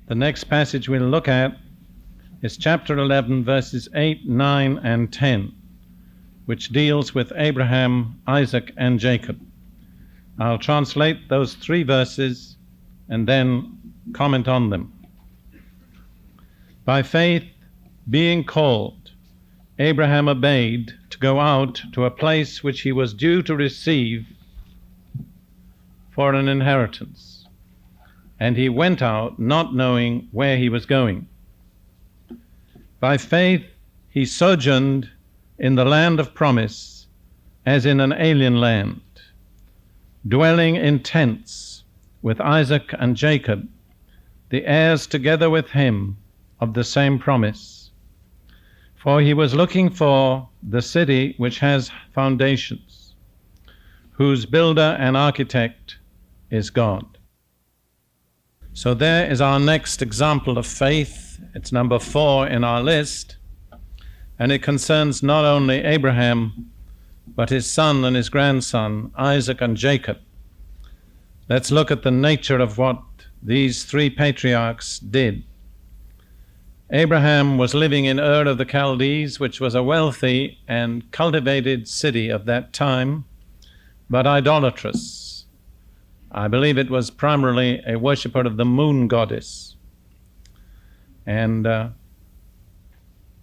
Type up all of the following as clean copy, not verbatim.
The next passage we'll look at is chapter 11, verses 8, 9, and 10, which deals with Abraham, Isaac, and Jacob. I'll translate those 3 verses and then comment on them. By faith, being called, Abraham obeyed to go out to a place which he was due to receive for an inheritance. And he went out not knowing where he was going. By faith, he sojourned in the land of promise as in an alien land, dwelling in tents with Isaac and Jacob, the heirs together with him of the same promise. For he was looking for the city which has foundations, whose builder and architect is God. So there is our next example of faith. It's number 4 in our list, and it concerns not only Abraham, but his son and his grandson, Isaac and Jacob. Let's look at the nature of what these 3 patriarchs did. Abraham was living in Ur of the Chaldees, which was a wealthy and cultivated city of that time, but idolatrous. I believe it was primarily a worshipper of the moon goddess. And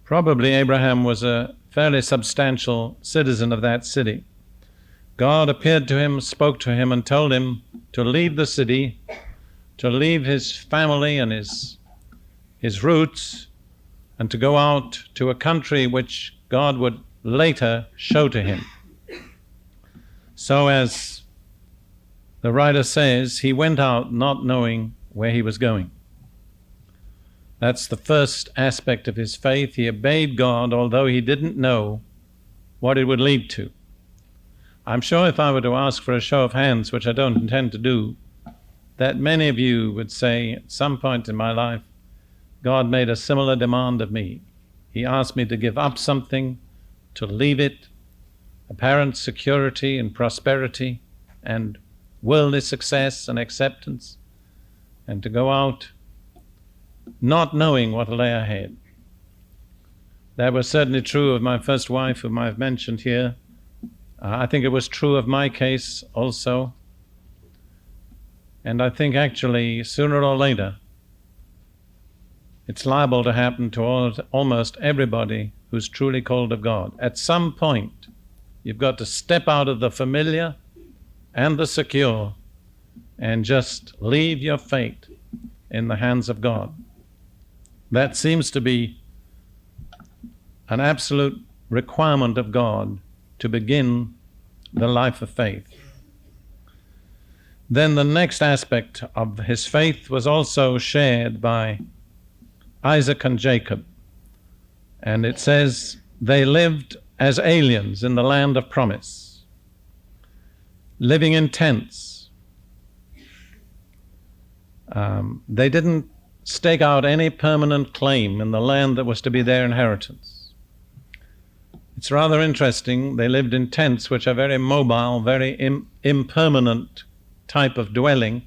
probably Abraham was a fairly substantial citizen of that city. God appeared to him, spoke to him, and told him to leave the city, to leave his family and his roots, and to go out to a country which God would later show to him. So as the writer says, he went out not knowing where he was going. That's the first aspect of his faith. He obeyed God, although he didn't know what it would lead to. I'm sure if I were to ask for a show of hands, which I don't intend to do, that many of you would say, at some point in my life, God made a similar demand of me. He asked me to give up something, to leave it, apparent security and prosperity and worldly success and acceptance, and to go out not knowing what lay ahead. That was certainly true of my first wife, whom I've mentioned here. I think it was true of my case also. And I think actually, sooner or later, it's liable to happen to almost everybody who's truly called of God. At some point, you've got to step out of the familiar and the secure and just leave your fate in the hands of God. That seems to be an absolute requirement of God to begin the life of faith. Then the next aspect of his faith was also shared by Isaac and Jacob. And it says they lived as aliens in the land of promise, living in tents. They didn't stake out any permanent claim in the land that was to be their inheritance. It's rather interesting. They lived in tents which are very mobile, very impermanent type of dwelling.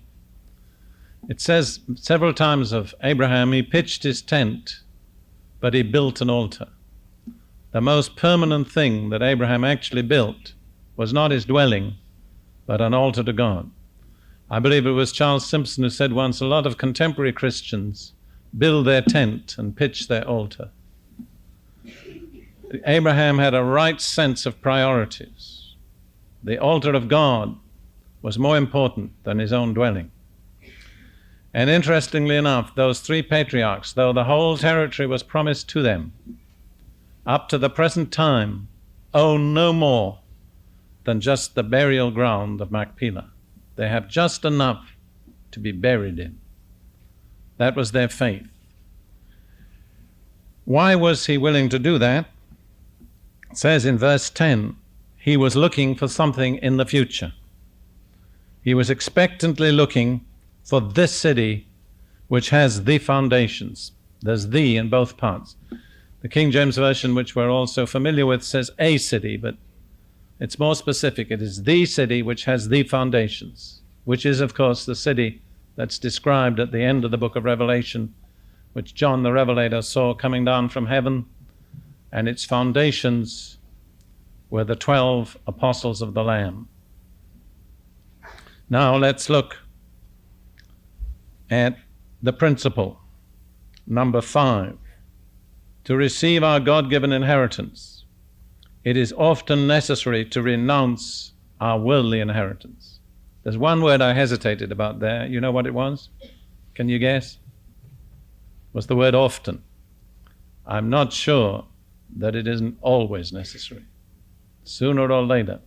It says several times of Abraham, he pitched his tent, but he built an altar. The most permanent thing that Abraham actually built was not his dwelling, but an altar to God. I believe it was Charles Simpson who said once, a lot of contemporary Christians build their tent and pitch their altar. Abraham had a right sense of priorities. The altar of God was more important than his own dwelling. And interestingly enough, those 3 patriarchs, though the whole territory was promised to them, up to the present time, own no more than just the burial ground of Machpelah. They have just enough to be buried in. That was their faith. Why was he willing to do that? It says in verse 10, he was looking for something in the future. He was expectantly looking for this city which has the foundations. There's "the" in both parts. The King James Version, which we're all so familiar with, says a city, but it's more specific. It is the city which has the foundations, which is, of course, the city that's described at the end of the book of Revelation, which John the Revelator saw coming down from heaven, and its foundations were the 12 apostles of the Lamb. Now let's look at the principle, number 5. To receive our God-given inheritance, it is often necessary to renounce our worldly inheritance. There's one word I hesitated about there. You know what it was? Can you guess? It was the word often. I'm not sure that it isn't always necessary, sooner or later.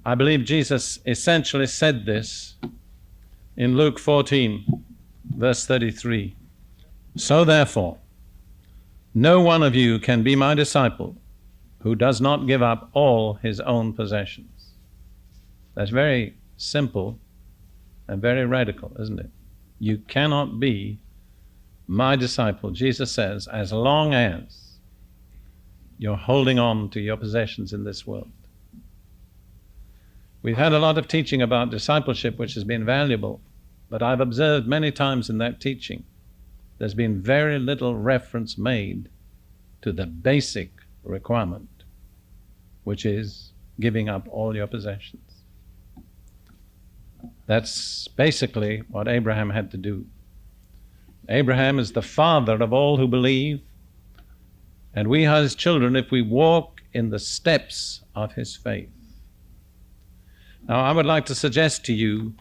I believe Jesus essentially said this in Luke 14, verse 33. So therefore, no one of you can be my disciple who does not give up all his own possessions. That's very simple and very radical, isn't it? You cannot be my disciple, Jesus says, as long as you're holding on to your possessions in this world. We've had a lot of teaching about discipleship, which has been valuable, but I've observed many times in that teaching there's been very little reference made to the basic requirement, which is giving up all your possessions. That's basically what Abraham had to do. Abraham is the father of all who believe, and we are his children if we walk in the steps of his faith. Now, I would like to suggest to you,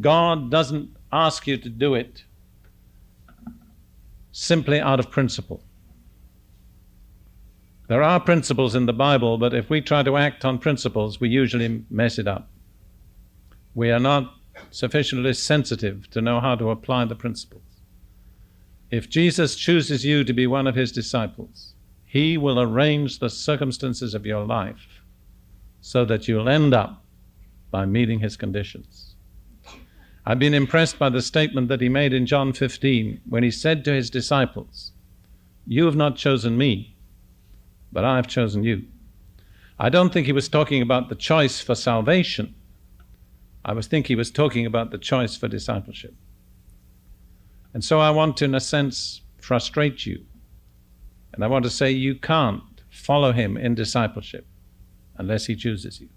God doesn't ask you to do it simply out of principle. There are principles in the Bible, but if we try to act on principles, we usually mess it up. We are not sufficiently sensitive to know how to apply the principles. If Jesus chooses you to be one of his disciples, he will arrange the circumstances of your life so that you'll end up by meeting his conditions. I've been impressed by the statement that he made in John 15 when he said to his disciples, "You have not chosen me, but I have chosen you." I don't think he was talking about the choice for salvation. I think he was talking about the choice for discipleship. And so I want to, in a sense, frustrate you. And I want to say you can't follow him in discipleship unless he chooses you.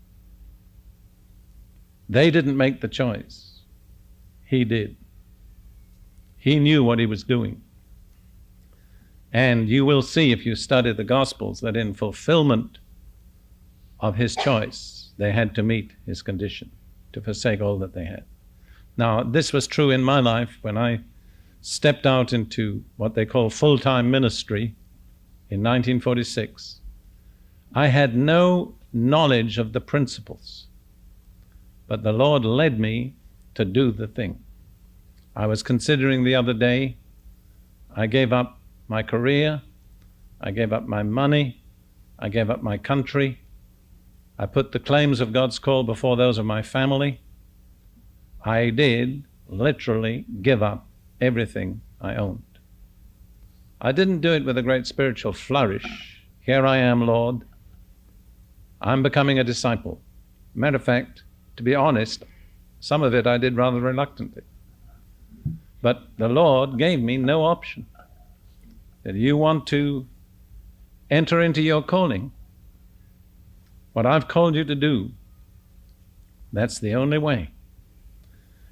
They didn't make the choice. He did. He knew what he was doing. And you will see if you study the Gospels that in fulfillment of his choice, they had to meet his condition, to forsake all that they had. Now, this was true in my life when I stepped out into what they call full-time ministry in 1946. I had no knowledge of the principles, but the Lord led me to do the thing. I was considering the other day, I gave up my career, I gave up my money, I gave up my country, I put the claims of God's call before those of my family. I did literally give up everything I owned. I didn't do it with a great spiritual flourish. Here I am, Lord. I'm becoming a disciple. Matter of fact, to be honest, some of it I did rather reluctantly. But the Lord gave me no option. That you want to enter into your calling, what I've called you to do, that's the only way.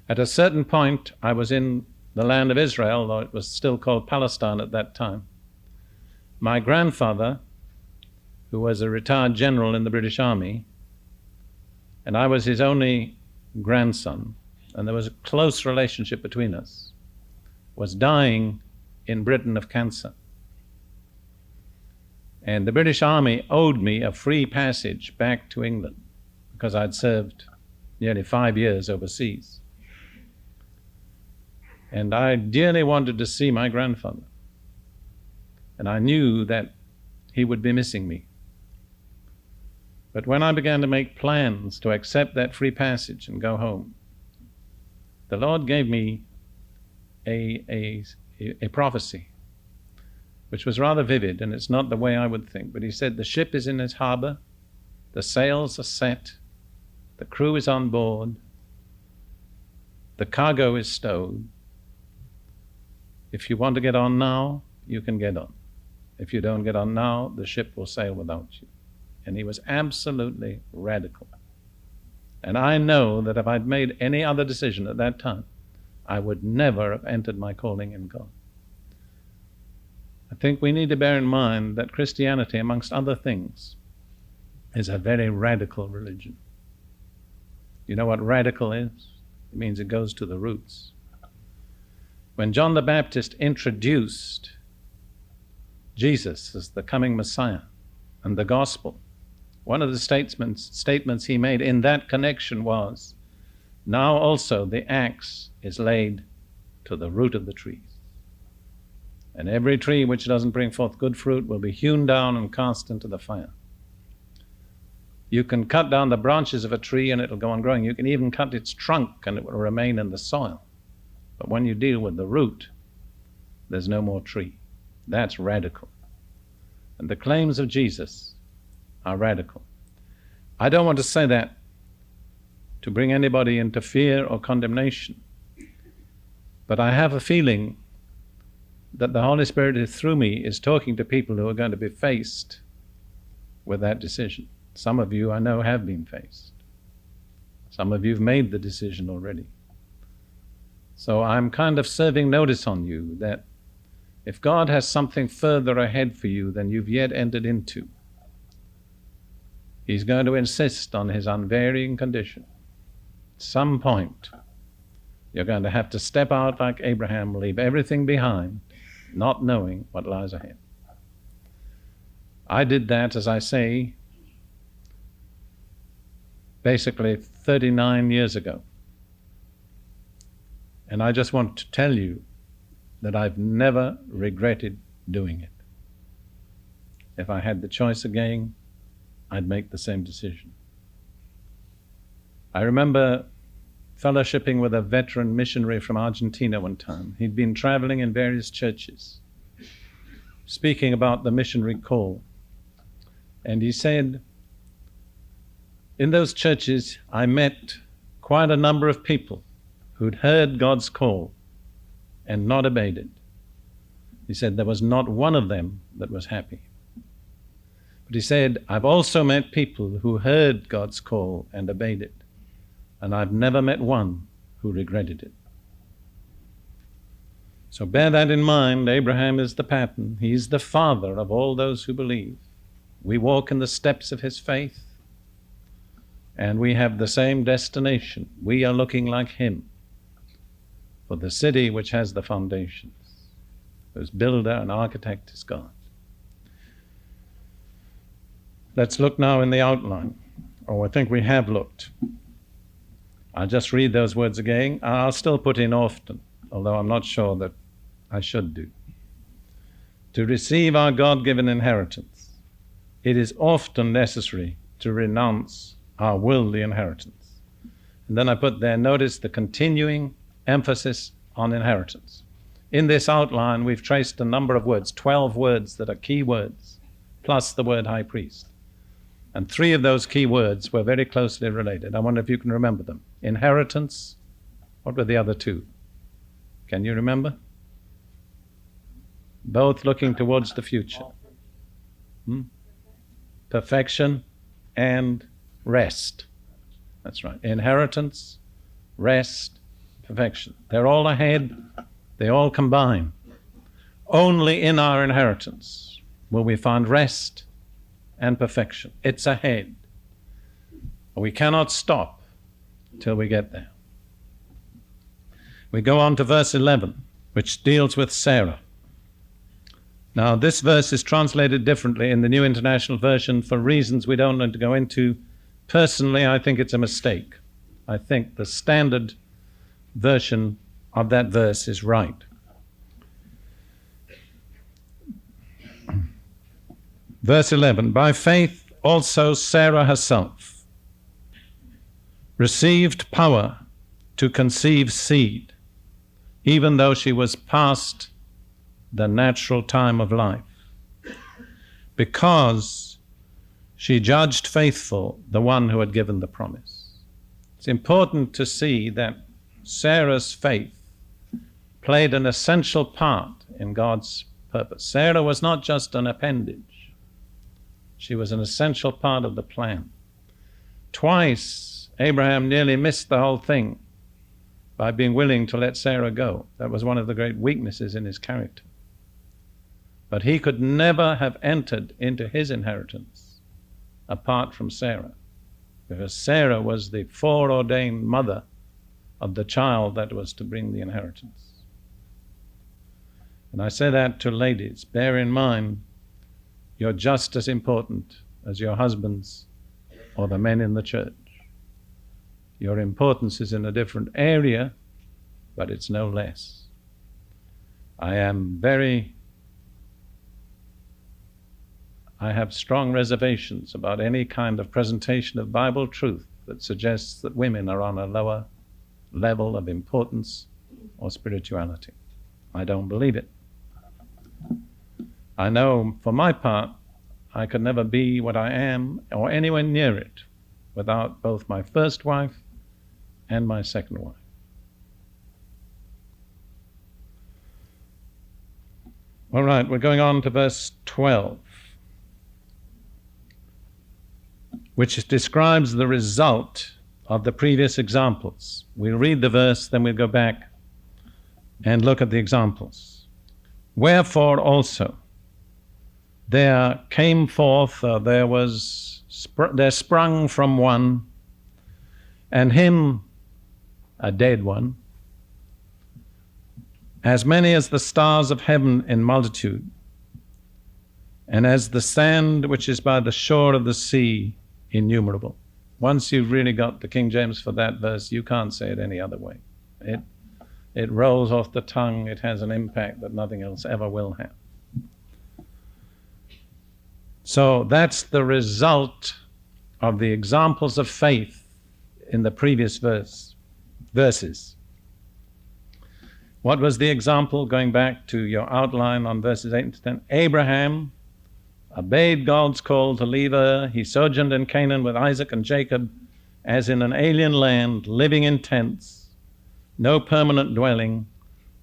At a certain point, I was in the land of Israel, though it was still called Palestine at that time. My grandfather, who was a retired general in the British Army, and I was his only grandson, and there was a close relationship between us, was dying in Britain of cancer. And the British Army owed me a free passage back to England because I'd served nearly 5 years overseas. And I dearly wanted to see my grandfather. And I knew that he would be missing me. But when I began to make plans to accept that free passage and go home, the Lord gave me a prophecy, which was rather vivid, and it's not the way I would think. But he said, the ship is in its harbor, the sails are set, the crew is on board, The cargo is stowed. If you want to get on now, you can get on. If you don't get on now, the ship will sail without you. And he was absolutely radical. And I know that if I'd made any other decision at that time, I would never have entered my calling in God. I think we need to bear in mind that Christianity, amongst other things, is a very radical religion. You know what radical is? It means it goes to the roots. When John the Baptist introduced Jesus as the coming Messiah and the gospel, one of the statements he made in that connection was, now also the axe is laid to the root of the trees. And every tree which doesn't bring forth good fruit will be hewn down and cast into the fire. You can cut down the branches of a tree and it'll go on growing. You can even cut its trunk and it will remain in the soil. But when you deal with the root, there's no more tree. That's radical. And the claims of Jesus are radical. I don't want to say that to bring anybody into fear or condemnation, but I have a feeling that the Holy Spirit through me is talking to people who are going to be faced with that decision. Some of you I know have been faced. Some of you have made the decision already. So I'm kind of serving notice on you that if God has something further ahead for you than you've yet entered into, He's going to insist on His unvarying condition. At some point, you're going to have to step out like Abraham, leave everything behind, not knowing what lies ahead. I did that, as I say, basically 39 years ago. And I just want to tell you that I've never regretted doing it. If I had the choice again, I'd make the same decision. I remember fellowshipping with a veteran missionary from Argentina one time. He'd been traveling in various churches, speaking about the missionary call. And he said, in those churches, I met quite a number of people who'd heard God's call and not obeyed it. He said there was not one of them that was happy. But he said, I've also met people who heard God's call and obeyed it, and I've never met one who regretted it. So bear that in mind. Abraham is the pattern. He's the father of all those who believe. We walk in the steps of his faith, and we have the same destination. We are looking like him for the city which has the foundations, whose builder and architect is God. Let's look now in the outline, or I think we have looked. I'll just read those words again. I'll still put in often, although I'm not sure that I should do. To receive our God-given inheritance, it is often necessary to renounce our worldly inheritance. And then I put there, notice the continuing emphasis on inheritance. In this outline, we've traced a number of words, 12 words that are key words, plus the word high priest. And 3 of those key words were very closely related. I wonder if you can remember them. Inheritance. What were the other 2? Can you remember? Both looking towards the future. Perfection and rest. That's right. Inheritance, rest, perfection. They're all ahead. They all combine. Only in our inheritance will we find rest and perfection. It's ahead. We cannot stop till we get there. We go on to verse 11, which deals with Sarah. Now, this verse is translated differently in the New International Version for reasons we don't need to go into. Personally, I think it's a mistake. I think the standard version of that verse is right. Verse 11, by faith also Sarah herself received power to conceive seed, even though she was past the natural time of life, because she judged faithful the one who had given the promise. It's important to see that Sarah's faith played an essential part in God's purpose. Sarah was not just an appendage. She was an essential part of the plan. Twice, Abraham nearly missed the whole thing by being willing to let Sarah go. That was one of the great weaknesses in his character. But he could never have entered into his inheritance apart from Sarah, because Sarah was the foreordained mother of the child that was to bring the inheritance. And I say that to ladies, bear in mind, you're just as important as your husbands or the men in the church. Your importance is in a different area, but it's no less. I have strong reservations about any kind of presentation of Bible truth that suggests that women are on a lower level of importance or spirituality. I don't believe it. I know for my part, I could never be what I am or anywhere near it without both my first wife and my second wife. All right, we're going on to verse 12, which describes the result of the previous examples. We'll read the verse, then we'll go back and look at the examples. Wherefore also there came forth, there sprung from one, and him a dead one, as many as the stars of heaven in multitude, and as the sand which is by the shore of the sea innumerable. Once you've really got the King James for that verse, you can't say it any other way. It rolls off the tongue. It has an impact that nothing else ever will have. So that's the result of the examples of faith in the previous verses. What was the example, going back to your outline on verses 8 to 10? Abraham obeyed God's call to leave Ur. He sojourned in Canaan with Isaac and Jacob as in an alien land, living in tents, no permanent dwelling,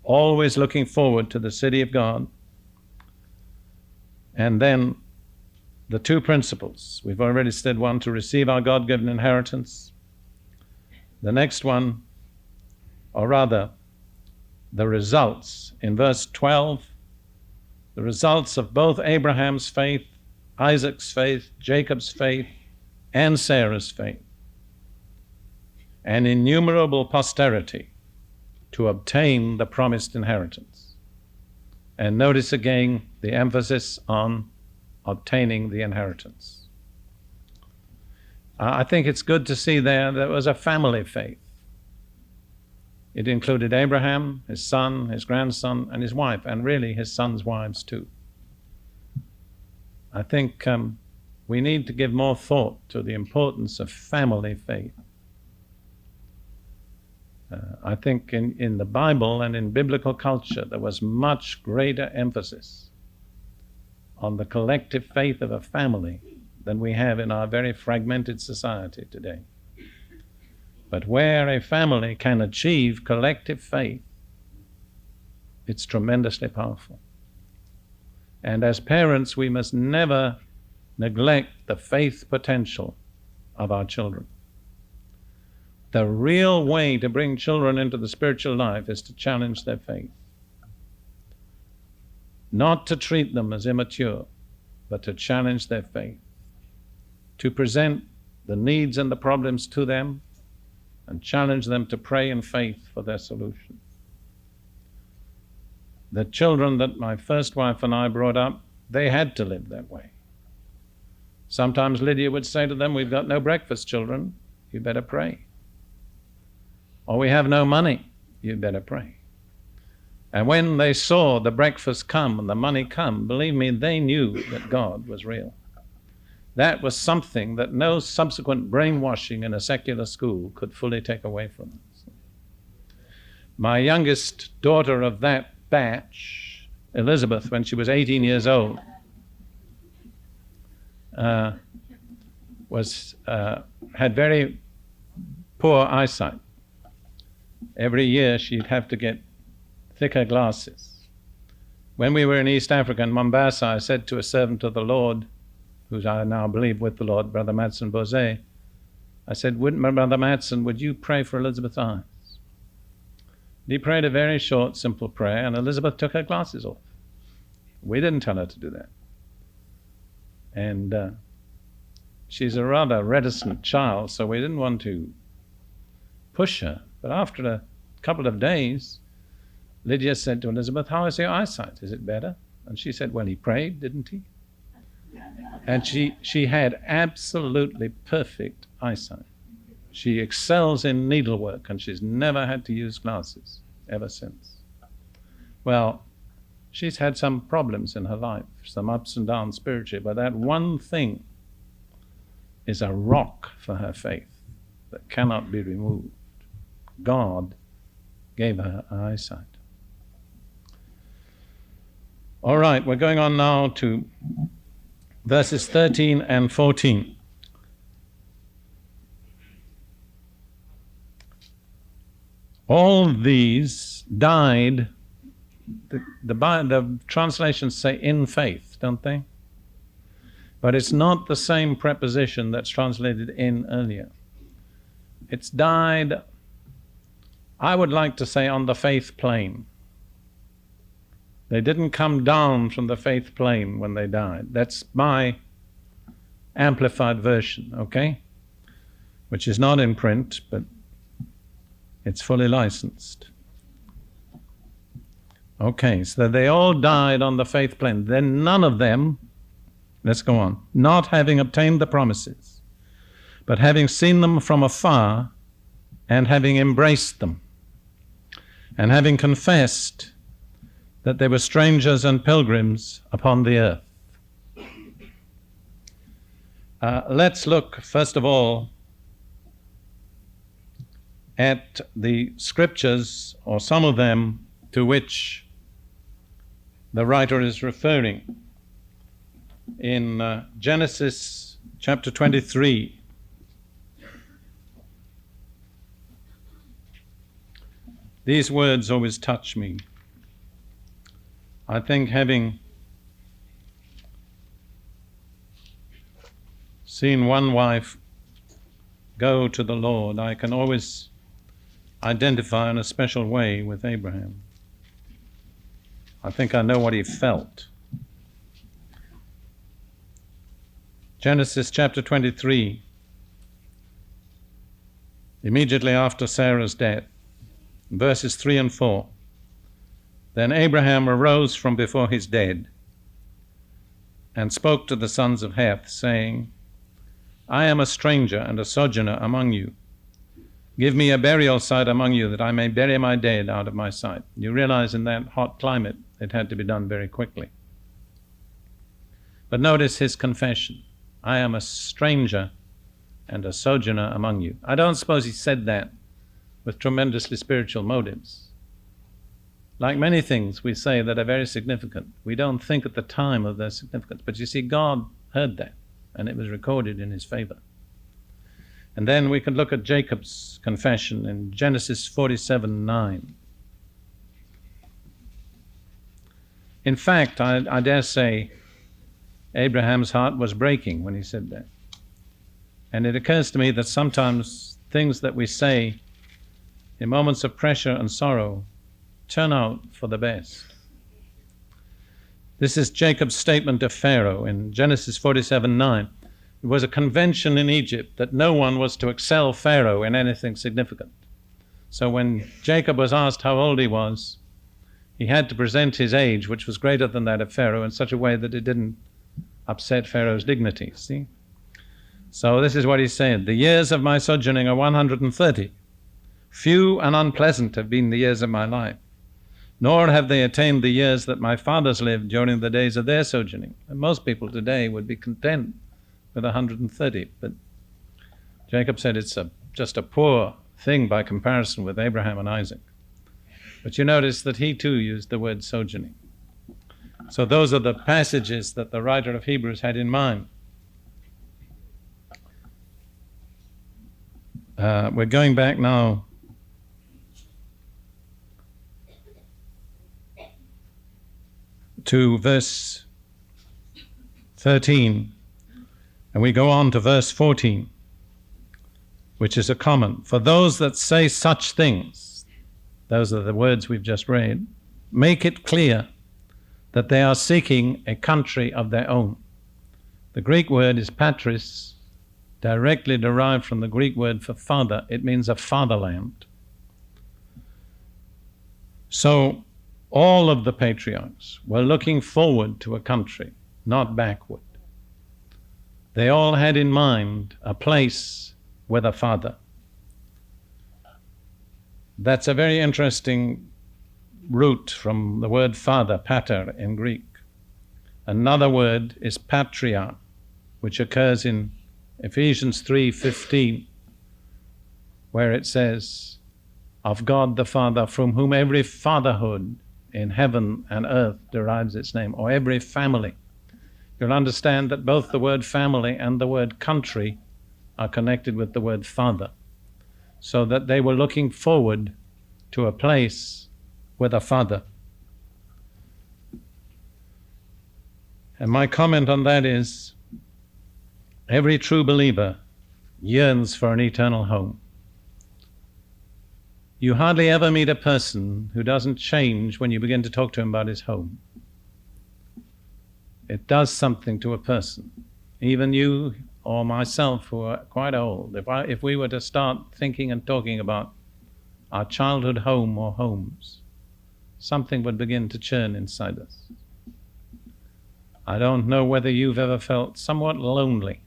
always looking forward to the city of God. And then the two principles. We've already said one, to receive our God-given inheritance. The next one, or rather, the results. In verse 12, the results of both Abraham's faith, Isaac's faith, Jacob's faith, and Sarah's faith. An innumerable posterity to obtain the promised inheritance. And notice again the emphasis on obtaining the inheritance. I think it's good to see there was a family faith. It included Abraham, his son, his grandson, and his wife, and really his son's wives too. I think we need to give more thought to the importance of family faith. I think in the Bible and in biblical culture there was much greater emphasis on the collective faith of a family than we have in our very fragmented society today. But where a family can achieve collective faith, it's tremendously powerful. And as parents, we must never neglect the faith potential of our children. The real way to bring children into the spiritual life is to challenge their faith. Not to treat them as immature, but to challenge their faith. To present the needs and the problems to them and challenge them to pray in faith for their solution. The children that my first wife and I brought up, they had to live that way. Sometimes Lydia would say to them, "We've got no breakfast, children. You better pray." Or, "We have no money. You better pray." And when they saw the breakfast come and the money come, believe me, they knew that God was real. That was something that no subsequent brainwashing in a secular school could fully take away from us. My youngest daughter of that batch, Elizabeth, when she was 18 years old, had very poor eyesight. every year she'd have to get thicker glasses. When we were in East Africa, in Mombasa, I said to a servant of the Lord, who's I now believe with the Lord, Brother Madsen Bose, I said, Brother Madsen, would you pray for Elizabeth's eyes? He prayed a very short, simple prayer, and Elizabeth took her glasses off. We didn't tell her to do that. And she's a rather reticent child, so we didn't want to push her. But after a couple of days, Lydia said to Elizabeth, how is your eyesight? Is it better? And she said, well, he prayed, didn't he? And she had absolutely perfect eyesight. She excels in needlework, and she's never had to use glasses ever since. Well, she's had some problems in her life, some ups and downs spiritually, but that one thing is a rock for her faith that cannot be removed. God gave her eyesight. All right, we're going on now to verses 13 and 14. All these died, the translations say in faith, don't they? But it's not the same preposition that's translated in earlier. It's died, I would like to say, on the faith plane. They didn't come down from the faith plane when they died. That's my amplified version, okay? Which is not in print, but it's fully licensed. Okay, so they all died on the faith plane. Then none of them, let's go on, not having obtained the promises, but having seen them from afar, and having embraced them, and having confessed that they were strangers and pilgrims upon the earth. Let's look, first of all, at the scriptures, or some of them, to which the writer is referring. In Genesis chapter 23, these words always touch me. I think, having seen one wife go to the Lord, I can always identify in a special way with Abraham. I think I know what he felt. Genesis chapter 23, immediately after Sarah's death, verses 3 and 4. Then Abraham arose from before his dead and spoke to the sons of Heth, saying, I am a stranger and a sojourner among you. Give me a burial site among you, that I may bury my dead out of my sight. You realize in that hot climate it had to be done very quickly. But notice his confession. I am a stranger and a sojourner among you. I don't suppose he said that with tremendously spiritual motives. Like many things we say that are very significant, we don't think at the time of their significance. But you see, God heard that, and it was recorded in his favor. And then we can look at Jacob's confession in Genesis 47:9. In fact, I dare say Abraham's heart was breaking when he said that. And it occurs to me that sometimes things that we say in moments of pressure and sorrow turn out for the best. This is Jacob's statement to Pharaoh in Genesis 47:9. It was a convention in Egypt that no one was to excel Pharaoh in anything significant. So when Jacob was asked how old he was, he had to present his age, which was greater than that of Pharaoh, in such a way that it didn't upset Pharaoh's dignity, see? So this is what he said: the years of my sojourning are 130. Few and unpleasant have been the years of my life, nor have they attained the years that my fathers lived during the days of their sojourning. And most people today would be content with 130, but Jacob said it's just a poor thing by comparison with Abraham and Isaac. But you notice that he too used the word sojourning. So those are the passages that the writer of Hebrews had in mind. We're going back now to verse 13, and we go on to verse 14, which is a comment. For those that say such things, those are the words we've just read, make it clear that they are seeking a country of their own. The Greek word is patris, directly derived from the Greek word for father. It means a fatherland. So all of the patriarchs were looking forward to a country, not backward. They all had in mind a place with a father. That's a very interesting root from the word father, pater in Greek. Another word is patria, which occurs in Ephesians 3:15, where it says, of God the Father, from whom every fatherhood in heaven and earth derives its name, or every family. You'll understand that both the word family and the word country are connected with the word father, so that they were looking forward to a place with a father. And my comment on that is, every true believer yearns for an eternal home. You hardly ever meet a person who doesn't change when you begin to talk to him about his home. It does something to a person. Even you or myself, who are quite old, if we were to start thinking and talking about our childhood home or homes, something would begin to churn inside us. I don't know whether you've ever felt somewhat lonely.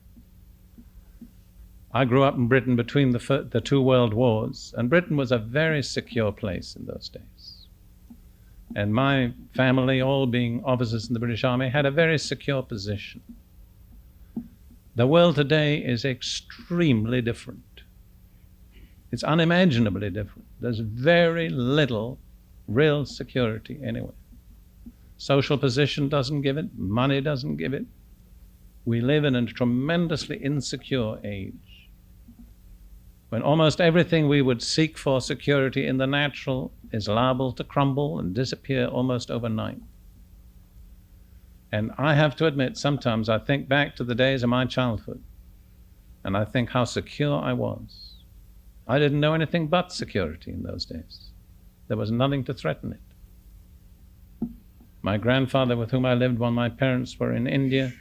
I grew up in Britain between the two world wars, and Britain was a very secure place in those days. And my family, all being officers in the British Army, had a very secure position. The world today is extremely different. It's unimaginably different. There's very little real security anywhere. Social position doesn't give it, money doesn't give it. We live in a tremendously insecure age, when almost everything we would seek for security in the natural is liable to crumble and disappear almost overnight. And I have to admit, sometimes I think back to the days of my childhood, and I think how secure I was. I didn't know anything but security in those days. There was nothing to threaten it. My grandfather, with whom I lived when my parents were in India,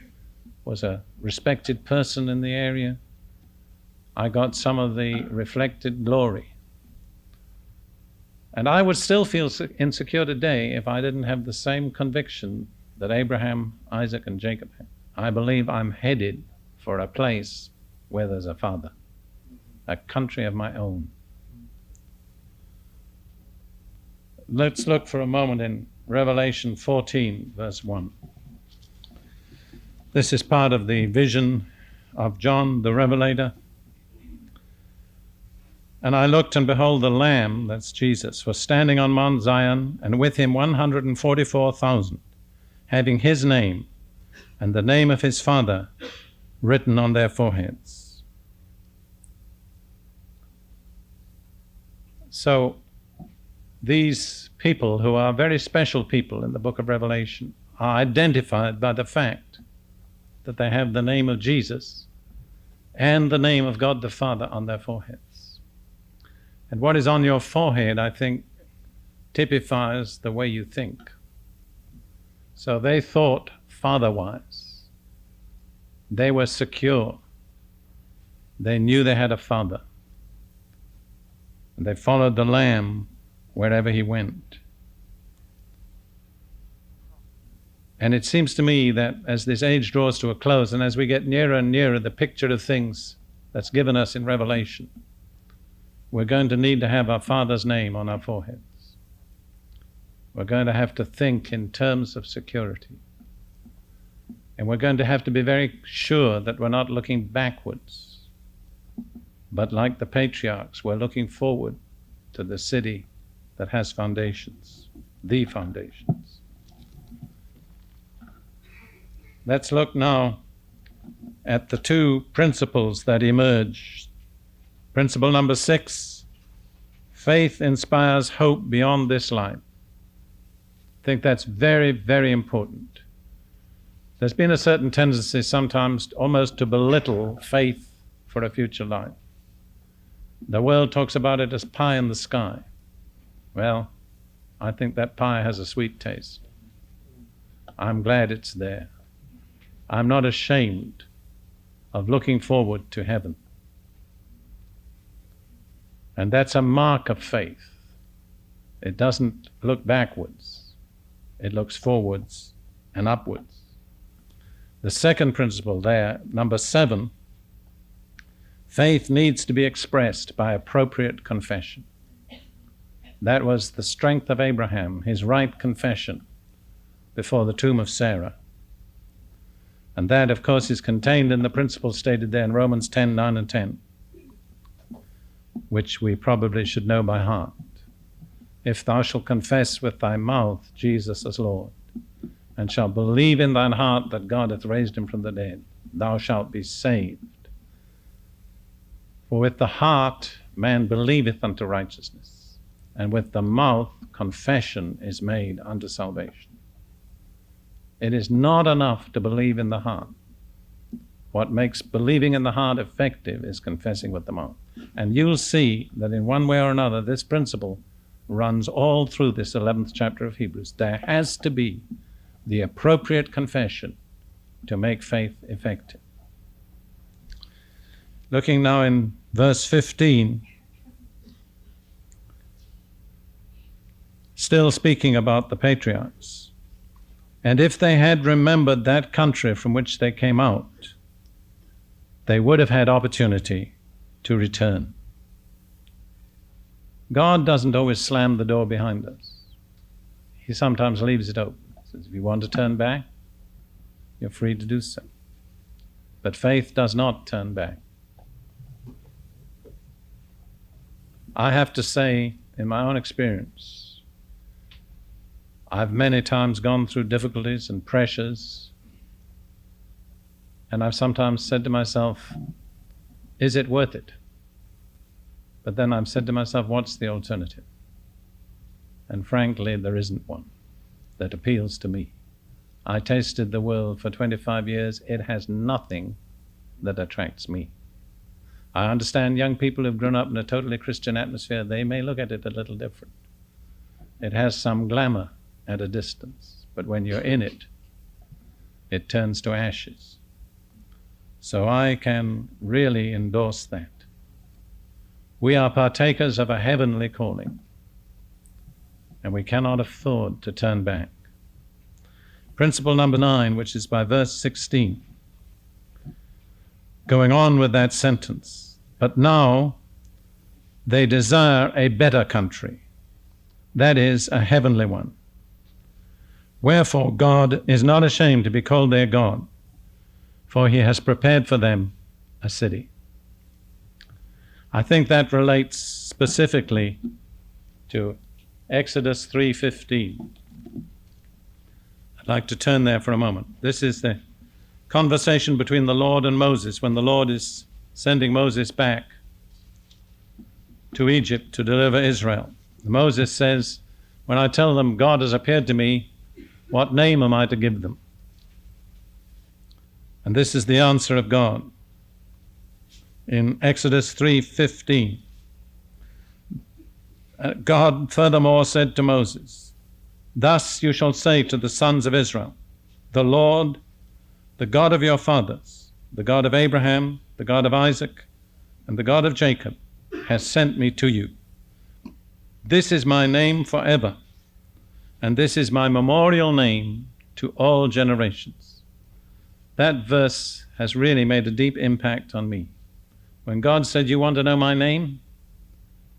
was a respected person in the area. I got some of the reflected glory. And I would still feel insecure today if I didn't have the same conviction that Abraham, Isaac, and Jacob had. I believe I'm headed for a place where there's a father, a country of my own. Let's look for a moment in Revelation 14, verse 1. This is part of the vision of John the Revelator. And I looked, and behold, the Lamb, that's Jesus, was standing on Mount Zion, and with him 144,000, having his name and the name of his Father written on their foreheads. So these people, who are very special people in the book of Revelation, are identified by the fact that they have the name of Jesus and the name of God the Father on their foreheads. And what is on your forehead, I think, typifies the way you think. So they thought father-wise. They were secure. They knew they had a father. And they followed the Lamb wherever he went. And it seems to me that as this age draws to a close, and as we get nearer and nearer the picture of things that's given us in Revelation, we're going to need to have our Father's name on our foreheads. We're going to have to think in terms of security. And we're going to have to be very sure that we're not looking backwards, but like the patriarchs, we're looking forward to the city that has foundations, the foundations. Let's look now at the two principles that emerge. Principle number 6, faith inspires hope beyond this life. think that's very, very important. There's been a certain tendency sometimes almost to belittle faith for a future life. The world talks about it as pie in the sky. Well, I think that pie has a sweet taste. I'm glad it's there. I'm not ashamed of looking forward to heaven. And that's a mark of faith. It doesn't look backwards. It looks forwards and upwards. The second principle there, number 7, faith needs to be expressed by appropriate confession. That was the strength of Abraham, his right confession before the tomb of Sarah. And that, of course, is contained in the principle stated there in Romans 10, 9 and 10, which we probably should know by heart. If thou shalt confess with thy mouth Jesus as Lord, and shalt believe in thine heart that God hath raised him from the dead, thou shalt be saved. For with the heart man believeth unto righteousness, and with the mouth confession is made unto salvation. It is not enough to believe in the heart. What makes believing in the heart effective is confessing with the mouth. And you'll see that in one way or another, this principle runs all through this 11th chapter of Hebrews. There has to be the appropriate confession to make faith effective. Looking now in verse 15, still speaking about the patriarchs. And if they had remembered that country from which they came out, they would have had opportunity to return. God doesn't always slam the door behind us. He sometimes leaves it open. He says, if you want to turn back, you're free to do so. But faith does not turn back. I have to say, in my own experience, I've many times gone through difficulties and pressures, and I've sometimes said to myself, is it worth it? But then I've said to myself, what's the alternative? And frankly, there isn't one that appeals to me. I tasted the world for 25 years. It has nothing that attracts me. I understand young people who've grown up in a totally Christian atmosphere, they may look at it a little different. It has some glamour at a distance, but when you're in it, it turns to ashes. So I can really endorse that. We are partakers of a heavenly calling, and we cannot afford to turn back. Principle number 9, which is by verse 16, going on with that sentence, but now they desire a better country, that is, a heavenly one. Wherefore God is not ashamed to be called their God, for he has prepared for them a city. I think that relates specifically to Exodus 3:15. I'd like to turn there for a moment. This is the conversation between the Lord and Moses when the Lord is sending Moses back to Egypt to deliver Israel. Moses says, when I tell them God has appeared to me, what name am I to give them? And this is the answer of God. In Exodus 3:15, God furthermore said to Moses, thus you shall say to the sons of Israel, the Lord, the God of your fathers, the God of Abraham, the God of Isaac, and the God of Jacob, has sent me to you. This is my name forever, and this is my memorial name to all generations. That verse has really made a deep impact on me. When God said, you want to know my name?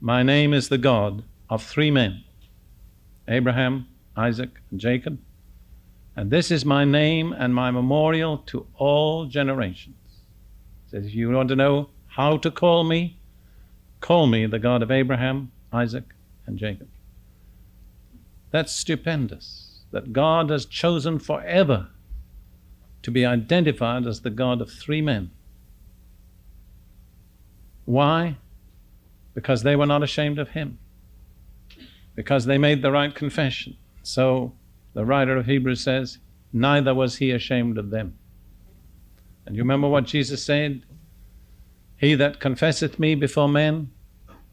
My name is the God of 3 men, Abraham, Isaac, and Jacob. And this is my name and my memorial to all generations. He says, if you want to know how to call me the God of Abraham, Isaac, and Jacob. That's stupendous, that God has chosen forever to be identified as the God of 3 men. Why? Because they were not ashamed of him. Because they made the right confession. So the writer of Hebrews says, neither was he ashamed of them. And you remember what Jesus said? He that confesseth me before men,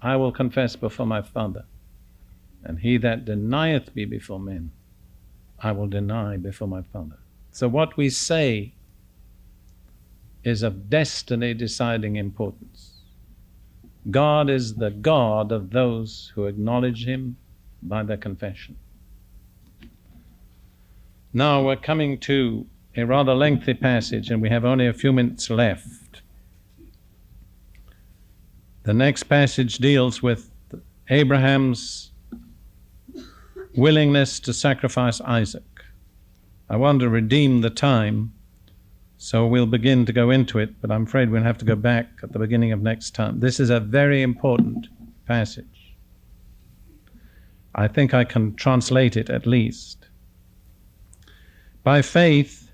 I will confess before my Father. And he that denieth me before men, I will deny before my Father. So what we say is of destiny-deciding importance. God is the God of those who acknowledge him by their confession. Now we're coming to a rather lengthy passage, and we have only a few minutes left. The next passage deals with Abraham's willingness to sacrifice Isaac. I want to redeem the time, so we'll begin to go into it, but I'm afraid we'll have to go back at the beginning of next time. This is a very important passage. I think I can translate it at least. By faith,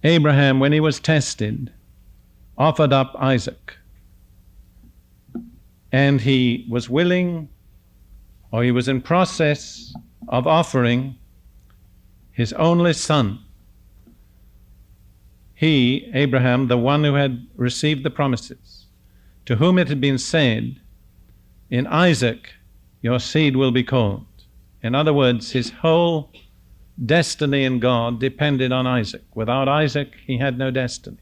Abraham, when he was tested, offered up Isaac. And he was willing, or he was in process of offering his only son. He, Abraham, the one who had received the promises, to whom it had been said, in Isaac your seed will be called. In other words, his whole destiny in God depended on Isaac. Without Isaac, he had no destiny.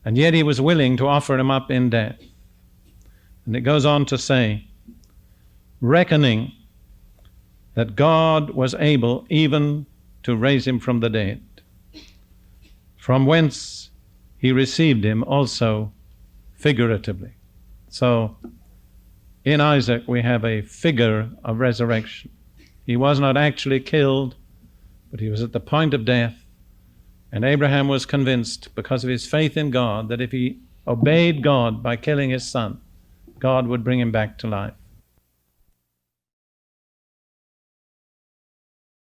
And yet he was willing to offer him up in death. And it goes on to say, reckoning that God was able even to raise him from the dead, from whence he received him also figuratively. So in Isaac we have a figure of resurrection. He was not actually killed, but he was at the point of death. And Abraham was convinced, because of his faith in God, that if he obeyed God by killing his son, God would bring him back to life.